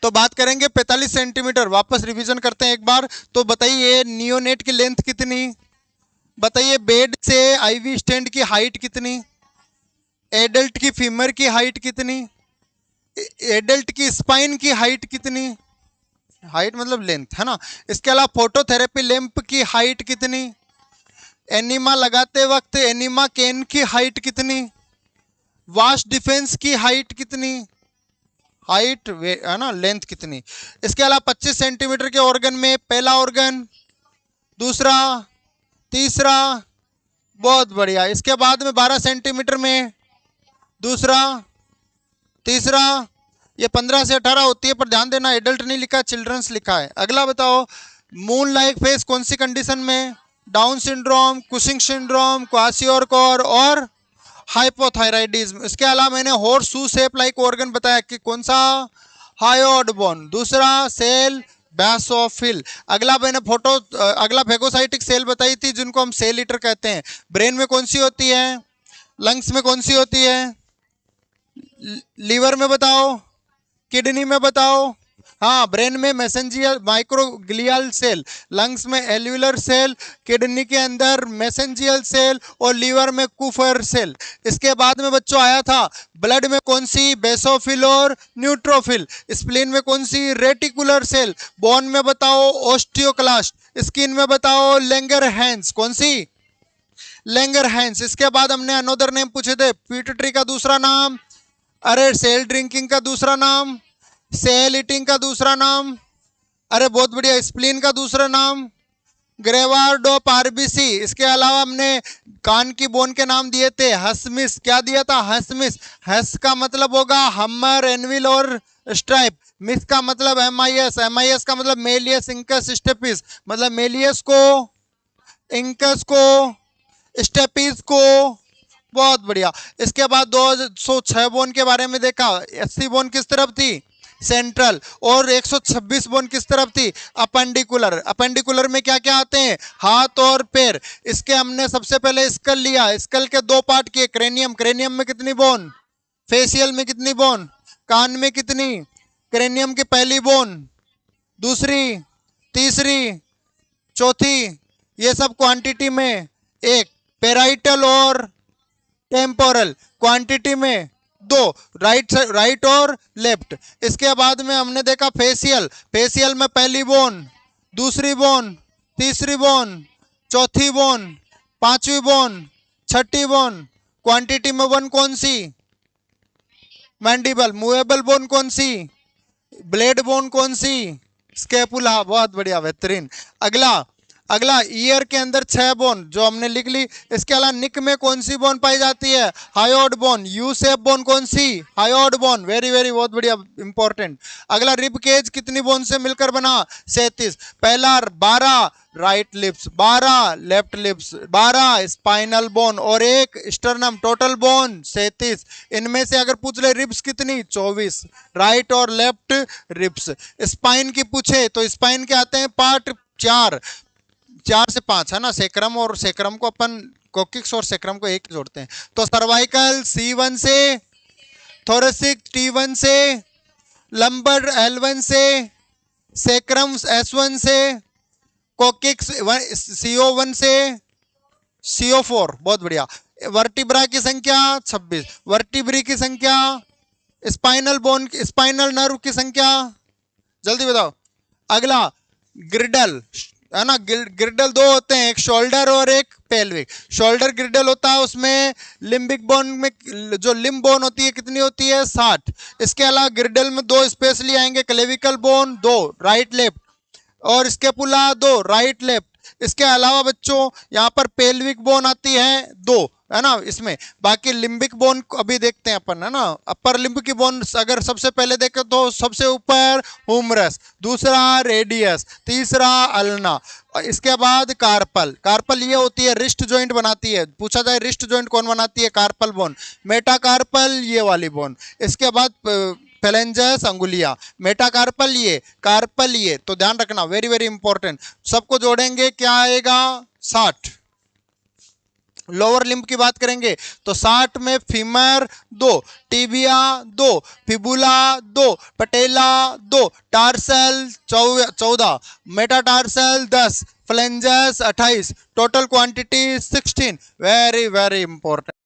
तो बात करेंगे 45 सेंटीमीटर। वापस रिवीजन करते हैं एक बार। तो बताइए नियोनेट की लेंथ कितनी, बताइए बेड से आईवी स्टैंड की हाइट कितनी, एडल्ट की फीमर की हाइट कितनी, एडल्ट की स्पाइन की हाइट कितनी, हाइट मतलब लेंथ है ना। इसके अलावा फोटोथेरेपी लैंप की हाइट कितनी, एनिमा लगाते वक्त एनिमा केन की हाइट कितनी, वाश डिफेंस की हाइट कितनी, हाइट है ना लेंथ कितनी। इसके अलावा 25 सेंटीमीटर के ऑर्गन में पहला ऑर्गन, दूसरा, तीसरा, बहुत बढ़िया। इसके बाद में 12 सेंटीमीटर में दूसरा, तीसरा, ये 15 से 18 होती है, पर ध्यान देना एडल्ट नहीं लिखा, चिल्ड्रंस लिखा है। अगला बताओ मून लाइक फेस कौन सी कंडीशन में, डाउन सिंड्रोम, कुशिंग सिंड्रोम, क्वासियोरकोर और हाइपोथायराइडिज्म। इसके अलावा मैंने horse shoe shape like organ बताया कि कौन सा, हायोड बोन। दूसरा सेल बैसोफिल। अगला मैंने अगला फेगोसाइटिक सेल बताई थी जिनको हम सेल ईटर कहते हैं। ब्रेन में कौन सी होती है, लंग्स में कौन सी होती है, लीवर में बताओ, किडनी में बताओ। हाँ, ब्रेन में मैसेंजियल माइक्रोग्लियल सेल, लंग्स में एल्यूलर सेल, किडनी के अंदर मैसेंजियल सेल और लीवर में कुफर सेल। इसके बाद में बच्चों आया था ब्लड में कौन सी, बेसोफिल और न्यूट्रोफिल। स्प्लीन में कौन सी, रेटिकुलर सेल। बोन में बताओ ओस्टियोक्लास्ट। स्किन में बताओ लैंगरहैंस, कौन सी, लैंगरहैंस। इसके बाद हमने अनोदर नेम पूछे थे, पिट्यूटरी का दूसरा नाम, अरे सेल ड्रिंकिंग का दूसरा नाम, सेल ईटिंग का दूसरा नाम, अरे बहुत बढ़िया, स्प्लीन का दूसरा नाम ग्रेवार्डो पार्बिसी। इसके अलावा हमने कान की बोन के नाम दिए थे, हसमिस। क्या दिया था, हसमिस। हस का मतलब होगा हमर, एनविल और स्ट्राइप। मिस का मतलब एमआईएस, एमआईएस का मतलब मेलियस इंकस स्टेपिस, मतलब मेलियस को, इंकस को, स्टेपिस को। बहुत बढ़िया। इसके बाद 206 बोन के बारे में देखा। 80 बोन किस तरफ थी, सेंट्रल, और 126 बोन किस तरफ थी, अपेंडिकुलर। अपेंडिकुलर में क्या क्या आते हैं, हाथ और पैर। इसके हमने सबसे पहले स्कल लिया, स्कल के दो पार्ट किए, क्रेनियम, क्रेनियम में कितनी बोन, फेशियल में कितनी बोन, कान में कितनी, क्रेनियम की पहली बोन, दूसरी, तीसरी, चौथी, ये सब क्वांटिटी में एक, पेराइटल और टेम्पोरल क्वांटिटी में दो, राइट और लेफ्ट। इसके बाद में हमने देखा फेशियल, फेशियल में पहली बोन, दूसरी बोन, तीसरी बोन, चौथी बोन, पांचवी बोन, छठी बोन। क्वांटिटी में वन कौन सी, मैंडिबल। मूवेबल बोन कौन सी, ब्लेड बोन कौन सी, स्केपुला। बहुत बढ़िया, बेहतरीन। अगला अगला ईयर के अंदर 6 बोन जो हमने लिख ली। इसके अलावा निक में कौन सी बोन पाई जाती है, hyoid bone. U shape bone कौन सी, हायोड बोन। वेरी वेरी, बहुत बढ़िया, इंपॉर्टेंट। अगला रिब केज कितनी बोन से मिलकर बना, 37। पहला 12 right lips, 12 left lips, 12 spinal bone और एक स्टर्नम, टोटल बोन 37। इनमें से अगर पूछ ले रिब्स कितनी, 24, राइट और लेफ्ट रिब्स। स्पाइन की पूछे तो स्पाइन के आते हैं पार्ट 4, 4 से 5 है ना, सेक्रम और सेक्रम को अपन कोकिक्स और सेक्रम को एक जोड़ते हैं। तो सर्वाइकल C1 से, थोरेसिक T1 से, लंबर L1 से, सेक्रम S1 से, कोकिक्स CO1 से, CO4। बहुत बढ़िया। वर्टिब्रा की संख्या 26, वर्टिब्री की संख्या, स्पाइनल बोन, स्पाइनल नर्व की संख्या, जल्दी बताओ। अगला ग्रिडल है ना, ग्रिडल 2 होते हैं, एक शोल्डर और एक पेल्विक। शोल्डर ग्रिडल होता है, उसमें लिम्बिक बोन में जो लिम्ब बोन होती है कितनी होती है, 60। इसके अलावा ग्रिडल में 2 स्पेशली आएंगे, क्लेविकल बोन 2 राइट लेफ्ट और स्केपुला 2 राइट लेफ्ट। इसके अलावा बच्चों यहाँ पर पेल्विक बोन आती है 2 है ना इसमें। बाकी लिम्बिक बोन अभी देखते हैं अपन है ना। अपर लिम्ब की बोन अगर सबसे पहले देखें तो सबसे ऊपर हुमरस, दूसरा रेडियस, तीसरा अल्ना, इसके बाद कार्पल। कार्पल ये होती है रिस्ट जॉइंट बनाती है, पूछा जाए रिस्ट जॉइंट कौन बनाती है, कार्पल बोन। मेटाकार्पल ये वाली बोन। इसके बाद फेलेंजस अंगुलिया, मेटाकार्पल ये, कार्पल ये। तो ध्यान रखना, वेरी वेरी इंपॉर्टेंट। सबको जोड़ेंगे क्या आएगा, 60। लोअर लिम्ब की बात करेंगे तो 60 में फीमर 2, टिबिया 2, फिबुला 2, पटेला 2, tarsal 14, metatarsal 10, फ्लेंजस 28, total quantity 16। Very very important.